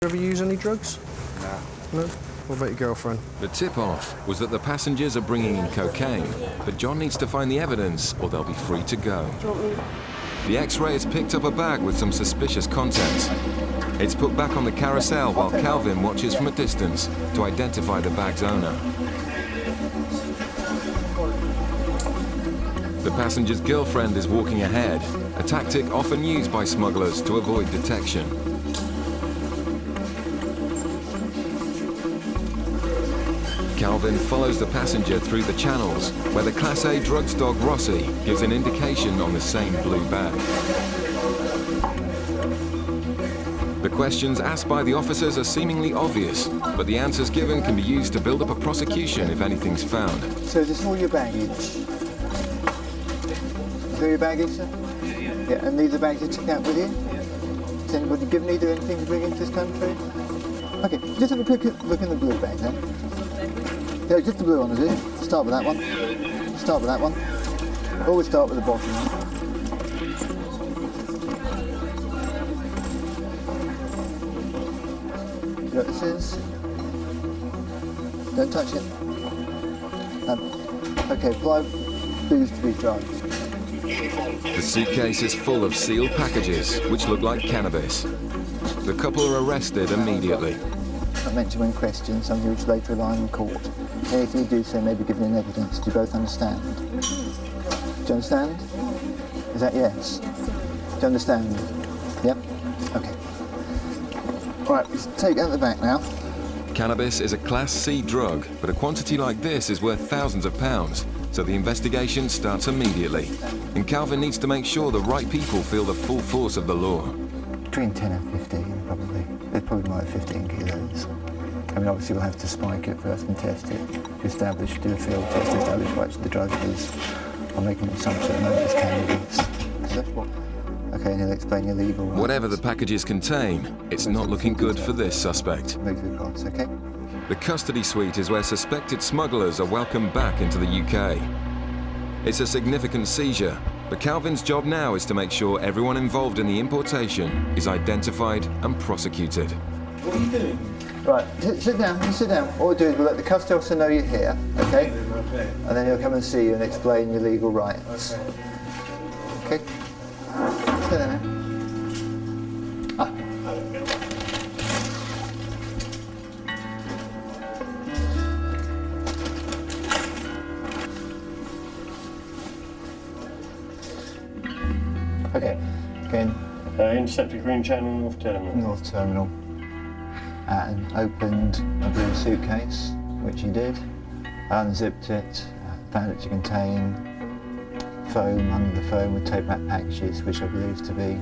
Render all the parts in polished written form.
Ever use any drugs? No? What about your girlfriend? The tip-off was that the passengers are bringing in cocaine, but John needs to find the evidence or they'll be free to go. The X-ray has picked up a bag with some suspicious contents. It's put back on the carousel while Calvin watches from a distance to identify the bag's owner. The passenger's girlfriend is walking ahead, a tactic often used by smugglers to avoid detection. Calvin follows the passenger through the channels, where the Class A drugs dog Rossi gives an indication on the same blue bag. The questions asked by the officers are seemingly obvious, but the answers given can be used to build up a prosecution if anything's found. So is this all your baggage? Is that your baggage, sir? Yeah, and these are bags you took out with you? Has anybody given either anything to bring into this country? Okay, just have a quick look in the blue bag then. Yeah, just the blue one, is it? Start with that one. Start with that one. Always start with the bottom one. You know what this is? Don't touch it. Okay, apply booze to be drugs. The suitcase is full of sealed packages, which look like cannabis. The couple are arrested immediately. Not meant to win questions, something which later rely in court. Anything you do say may be given in evidence. Do you both understand? Do you understand? Is that yes? Do you understand? Yep? Okay. All right, let's take it out the back now. Cannabis is a Class C drug, but a quantity like this is worth thousands of pounds, so the investigation starts immediately. And Calvin needs to make sure the right people feel the full force of the law. Between 10 and 15, probably. It's probably more like 15 kilos. I mean, obviously we'll have to spike it first and test it, to establish, do a field test to establish what the drug is. I'll make an assumption that it's cannabis. Okay, and he'll explain your legal rights. Whatever the packages contain, it's not looking good for this suspect. Move the cross, okay? The custody suite is where suspected smugglers are welcomed back into the UK. It's a significant seizure, but Calvin's job now is to make sure everyone involved in the importation is identified and prosecuted. What are you doing? Right, sit down, just sit down. What we'll do is we'll let the custody officer know you're here, okay? And then he'll come and see you and explain your legal rights. Okay? Sit down now. Okay, again. Intercepted Green Channel, North Terminal. North Terminal. And opened a blue suitcase, which he did. Unzipped it, found it to contain foam. Under the foam with tape-back packages, which I believe to be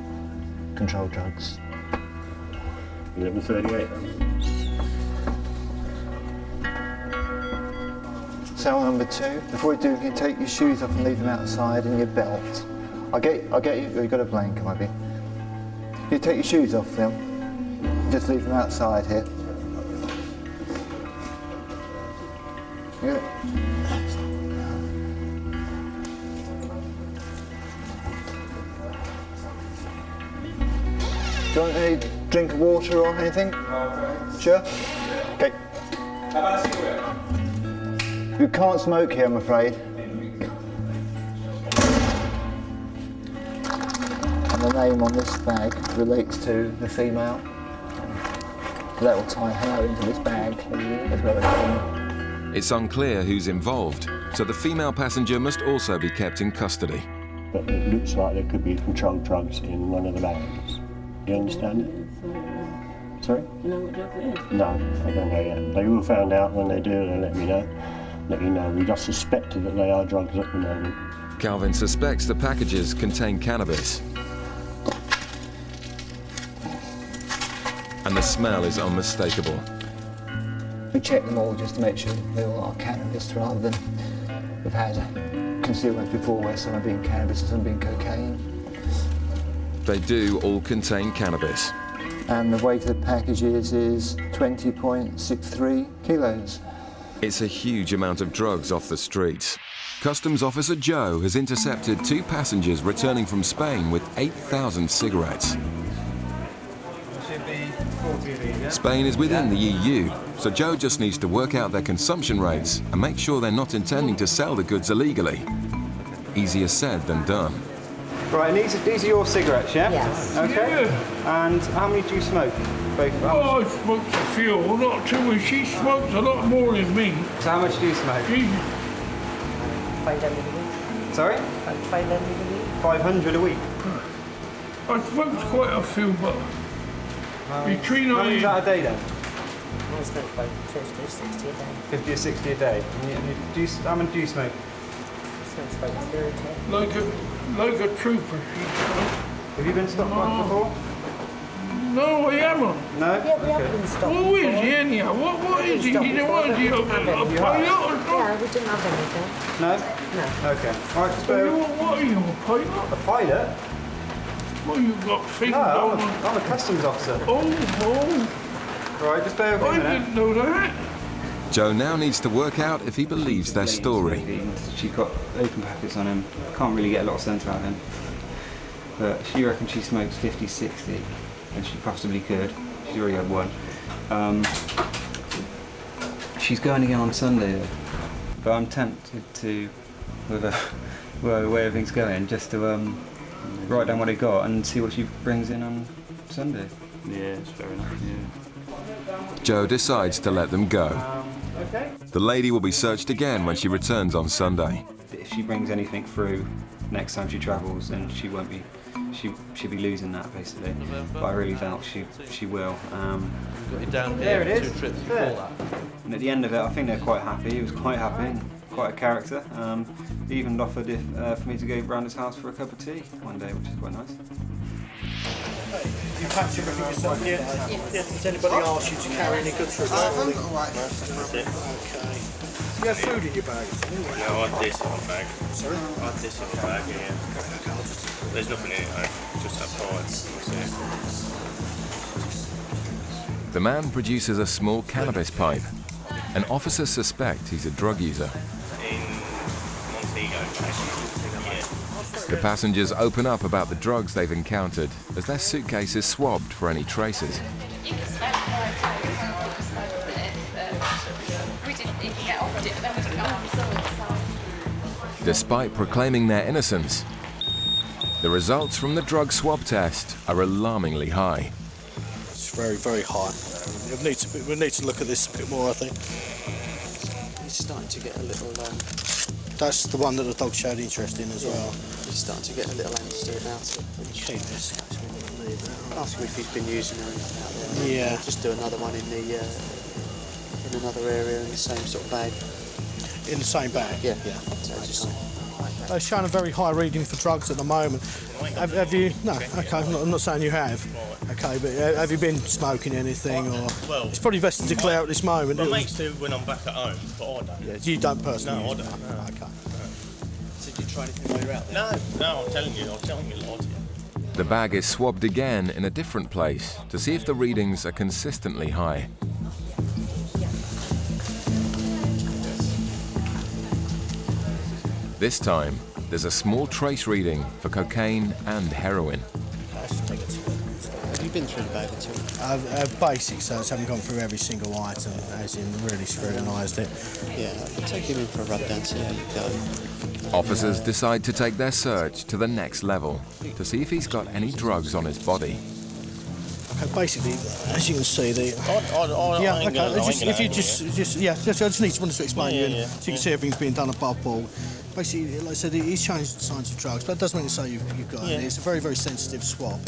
controlled drugs. 11:38. Cell number 2. Before you do, you can take your shoes off and leave them outside and your belt. I'll get you. You've got a blanket, might be. You take your shoes off them. Just leave them outside here. Yeah. Do you want any drink of water or anything? Sure? Okay. How about a cigarette? You can't smoke here, I'm afraid. And the name on this bag relates to the female. That will tie her into this bag as well as him. It's unclear who's involved, so the female passenger must also be kept in custody. But it looks like there could be controlled drugs in one of the bags. Do you understand it? Sorry? You know what drug it is? No, I don't know yet. They will find out when they do, and let me know. Let you know. We just suspected that they are drugs at the moment. Calvin suspects the packages contain cannabis. And the smell is unmistakable. We check them all just to make sure they all are cannabis rather than we've had concealed ones before where some have been cannabis and some have been cocaine. They do all contain cannabis. And the weight of the packages is 20.63 kilos. It's a huge amount of drugs off the streets. Customs Officer Joe has intercepted 2 passengers returning from Spain with 8,000 cigarettes. Should be 40 Spain is within the EU, so Joe just needs to work out their consumption rates and make sure they're not intending to sell the goods illegally. Easier said than done. Right, and these are your cigarettes, yeah? Yes. Okay. Yeah. And how many do you smoke? Both. Oh, I smoked a few, not too much. She smokes a lot more than me. So how much do you smoke? She, 500 a week. Sorry? 500 a week. 500 a week. I smoked quite a few, but between How many is that a day then? I smoke about 50 or 60 a day. 50 or 60 a day. How many do you smoke? I smoke about 30. like a trooper. She smoked. Have you been stopped once before? No, I haven't. No? Yeah, we haven't been stopped. Who is he anyhow? What is he? He don't want to a pilot or something? Yeah, we didn't have anything. No? No. Okay. All right, so What are you, a pilot? a pilot? Well, you got things No, on. I'm a customs officer. Oh, Right, just bear with me a I minute. didn't know that. Joe now needs to work out if he believes their story. She's got open packets on him. Can't really get a lot of scent out of him. But she reckons she smokes 50, 60, and she possibly could. She's already had one. She's going again on Sunday though. But I'm tempted to, with the way everything's going, just to write down what I got and see what she brings in on Sunday. Yeah, it's fair enough, yeah. Joe decides to let them go. Okay. The lady will be searched again when she returns on Sunday. If she brings anything through next time she travels, then she won't be. She'll be losing that basically. But I really doubt she will. Got it down There here, it is. 2 trips There. before that. And at the end of it, I think they're quite happy. He was quite happy, and quite a character. He even offered for me to go round his house for a cup of tea one day, which is quite nice. You packed everything yourself, yeah? Yeah. Does anybody ask you to carry any goods through? Okay. You have food in your bag? No, I had this in my bag. Sorry? I had this in my bag, yeah. There's nothing in it, I just have cards. The man produces a small cannabis pipe, and officers suspect he's a drug user. In Montego, yeah. The passengers open up about the drugs they've encountered as their suitcase is swabbed for any traces. You can smell it, we didn't even get offered it, but then we didn't go on. Despite proclaiming their innocence, the results from the drug swab test are alarmingly high. It's very, very high. We need to look at this a bit more, I think. He's starting to get a little, That's the one that the dog showed interest in as well. he's starting to get a little angsty about it. Keep this. Ask him if he's been using anything out there. Yeah. Just do another one in another area in the same sort of bag. In the same bag? Yeah. So just they're showing a very high reading for drugs at the moment. Have you? No. Okay. I'm not saying you have. Okay, but have you been smoking anything, or? Well, it's probably best to declare at this moment. my mates do when I'm back at home, but I don't. Yeah, you don't personally. No, I use don't. it? No. Okay. Did you try anything while you're out there? No, I'm telling you, a lot to you. The bag is swabbed again in a different place to see if the readings are consistently high. This time, there's a small trace reading for cocaine and heroin. Have you been through the bag at all? Basic, so I haven't gone through every single item, as in really scrutinised it. Yeah, I can take him in for a rub down, see how you go. Officers decide to take their search to the next level to see if he's got any drugs on his body. Okay, basically, as you can see, the I ain't gonna if you just wanted to explain Yeah, you, yeah, so you can see everything's being done above board. Basically, like I said, he's showing signs of drugs, but that doesn't mean to say you've got any. It's a very, very sensitive swab.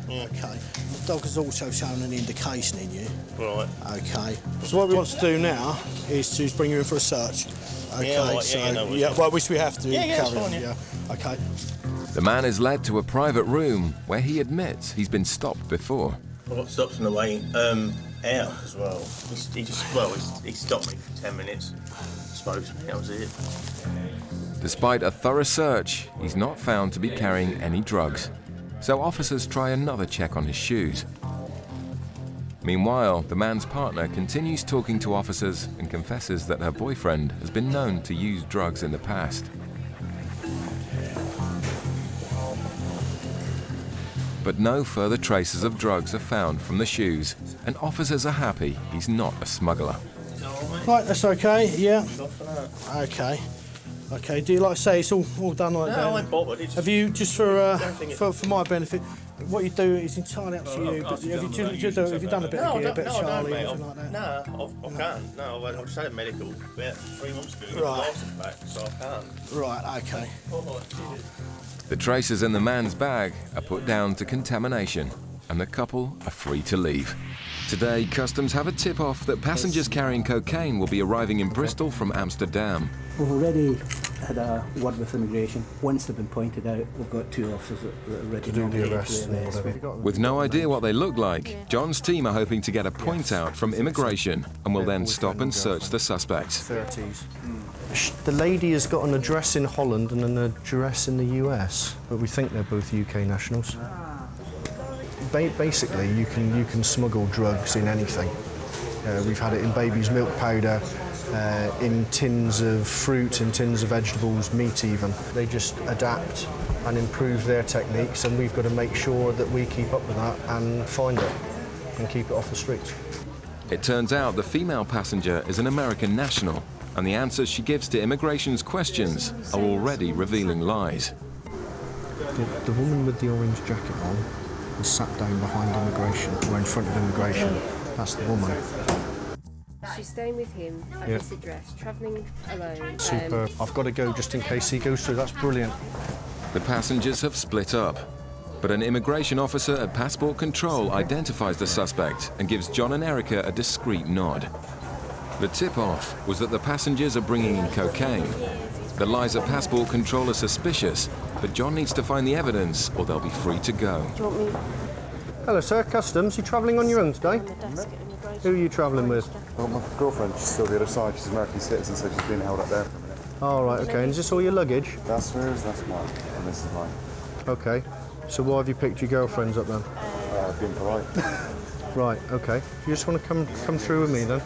Yeah. Okay. The dog has also shown an indication in you. Right. Okay. So what we want to do now is to bring you in for a search. Okay. Yeah, right, so no, which we have to Yeah, carry that's on. fine, yeah. Okay. The man is led to a private room where he admits he's been stopped before. I got stopped on the way out as well. He stopped me for 10 minutes, spoke to me, that was it. Despite a thorough search, he's not found to be carrying any drugs. So officers try another check on his shoes. Meanwhile, the man's partner continues talking to officers and confesses that her boyfriend has been known to use drugs in the past. But no further traces of drugs are found from the shoes, and officers are happy he's not a smuggler. Right, that's okay, yeah. Okay. Okay, do you like to say it's all done like that? No, I ain't bothered. Have you, just for my benefit, what you do is entirely up to you, but have you done a bit of gear, a bit of Charlie, anything like that? No, I can't. No, I just had a medical about 3 months ago. Right. Back, so I can't. Right, okay. The traces in the man's bag are put down to contamination, and the couple are free to leave. Today, Customs have a tip-off that passengers carrying cocaine will be arriving in Bristol from Amsterdam. We've already had a word with immigration. Once they've been pointed out, we've got 2 officers that are ready to do the arrest. With no idea what they look like, John's team are hoping to get a point out from immigration and will then stop and search the suspects. 30s. The lady has got an address in Holland and an address in the US, but we think they're both UK nationals. Basically, you can smuggle drugs in anything. We've had it in baby's milk powder, in tins of fruit, in tins of vegetables, meat even. They just adapt and improve their techniques, and we've got to make sure that we keep up with that and find it and keep it off the streets. It turns out the female passenger is an American national, and the answers she gives to immigration's questions are already revealing lies. The woman with the orange jacket on is sat down behind immigration, or in front of immigration. That's the woman. She's staying with him at this address, travelling alone. Super. I've got to go just in case he goes through. That's brilliant. The passengers have split up, but an immigration officer at passport control identifies the suspect and gives John and Erica a discreet nod. The tip-off was that the passengers are bringing in cocaine. The lies at passport control are suspicious, but John needs to find the evidence or they'll be free to go. Do you want me? Hello, sir. Customs. You travelling on your own today? Who are you travelling with? Well, my girlfriend, she's still the other side. She's an American citizen, so she's being held up there for a minute. Oh, right, okay. And is this all your luggage? That's hers, that's mine, and this is mine. Okay. So why have you picked your girlfriends up then? Being polite. Right, okay. You just want to come through with me then?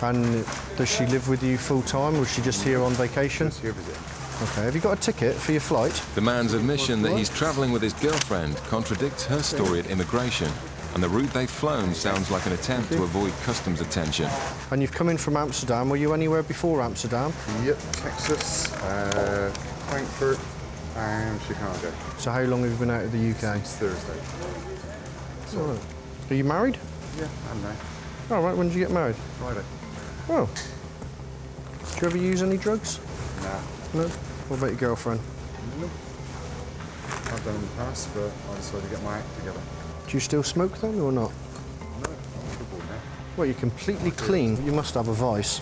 And does she live with you full time, or is she just here on vacation? Just here visiting. Okay. Have you got a ticket for your flight? The man's admission that he's travelling with his girlfriend contradicts her story at immigration, and the route they've flown sounds like an attempt to avoid customs attention. And you've come in from Amsterdam. Were you anywhere before Amsterdam? Yep, Texas, Frankfurt, and Chicago. So how long have you been out of the UK? Since Thursday. So, are you married? Yeah, I'm married. All right, when did you get married? Friday. Oh. Do you ever use any drugs? Nah. No? What about your girlfriend? Nope. I've done in the past, but I decided to get my act together. Do you still smoke then, or not? No, I'm trouble now. Well, you're completely clean. You must have a vice.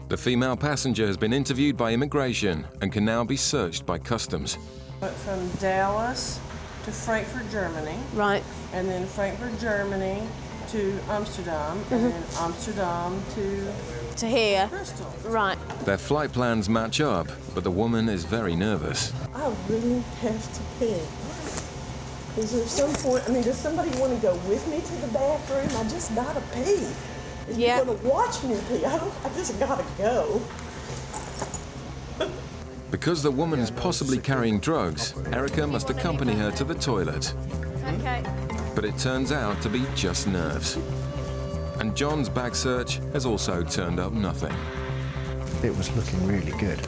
The female passenger has been interviewed by immigration and can now be searched by customs. But from Dallas to Frankfurt, Germany. Right. And then Frankfurt, Germany to Amsterdam, and then Amsterdam to here. Bristol. Right. Their flight plans match up, but the woman is very nervous. I really have to pee. Is there some point, does somebody want to go with me to the bathroom? I just gotta pee. If you're gonna watch me pee, I just gotta go. Because the woman is possibly carrying drugs, Erica must accompany her to the toilet. Okay. But it turns out to be just nerves. And John's bag search has also turned up nothing. It was looking really good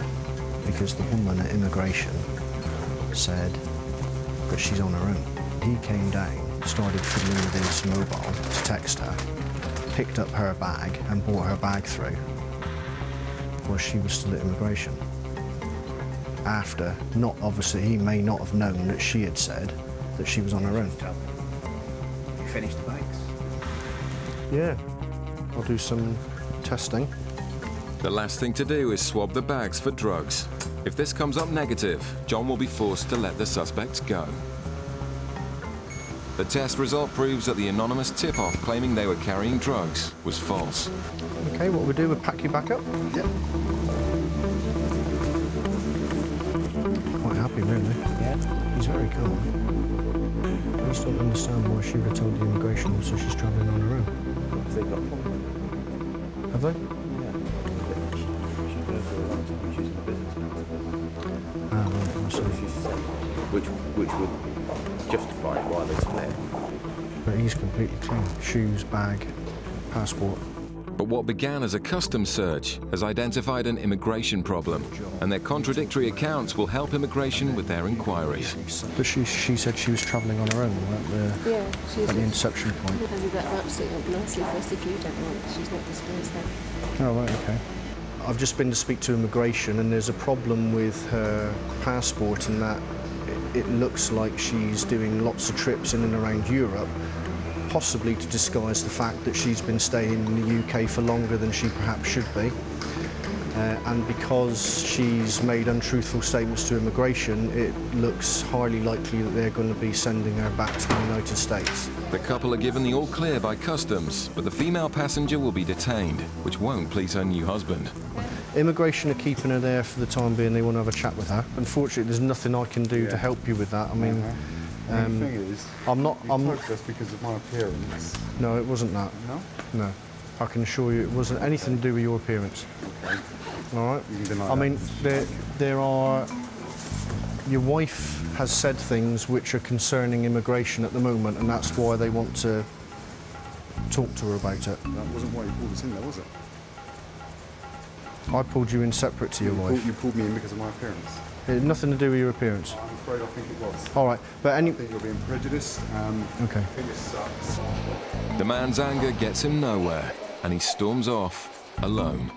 because the woman at immigration said that she's on her own. He came down, started fiddling with his mobile to text her, picked up her bag and brought her bag through while she was still at immigration. After, obviously he may not have known that she had said that she was on her own. You finished the bags? Yeah, I'll do some testing. The last thing to do is swab the bags for drugs. If this comes up negative, John will be forced to let the suspects go. The test result proves that the anonymous tip-off claiming they were carrying drugs was false. Okay, what we'll do, we'll pack you back up. Yep. Quite happy, really. Yeah. He's very calm. I just don't understand why she would have told the immigration officer she's travelling on her own. They got a problem. Have they? Yeah. She's been for a long time. She's in business now. Ah, right. So. Which would justify why they split. But he's completely clean. Shoes, bag, passport. But what began as a customs search has identified an immigration problem, and their contradictory accounts will help immigration with their inquiries. But she said she was travelling on her own at the interception point. Have you got absolutely up nicely for us if you don't want? She's not disposed then. Oh, right, okay. I've just been to speak to immigration, and there's a problem with her passport in that it looks like she's doing lots of trips in and around Europe, possibly to disguise the fact that she's been staying in the UK for longer than she perhaps should be. And because she's made untruthful statements to immigration, it looks highly likely that they're going to be sending her back to the United States. The couple are given the all clear by customs, but the female passenger will be detained, which won't please her new husband. Immigration are keeping her there for the time being. They want to have a chat with her. Unfortunately, there's nothing I can do to help you with that. I mean, the thing is, I'm not. You approached us because of my appearance. No, it wasn't that. No? No. I can assure you it wasn't anything to do with your appearance. Okay. All right? You can deny I that. mean, there are... Your wife has said things which are concerning immigration at the moment, and that's why they want to talk to her about it. That wasn't why you pulled us in there, was it? I pulled you in separate to your wife. You pulled me in because of my appearance. It had nothing to do with your appearance. I'm afraid I think it was. All right, but I think you're being prejudiced. Okay. I think it sucks. The man's anger gets him nowhere, and he storms off alone.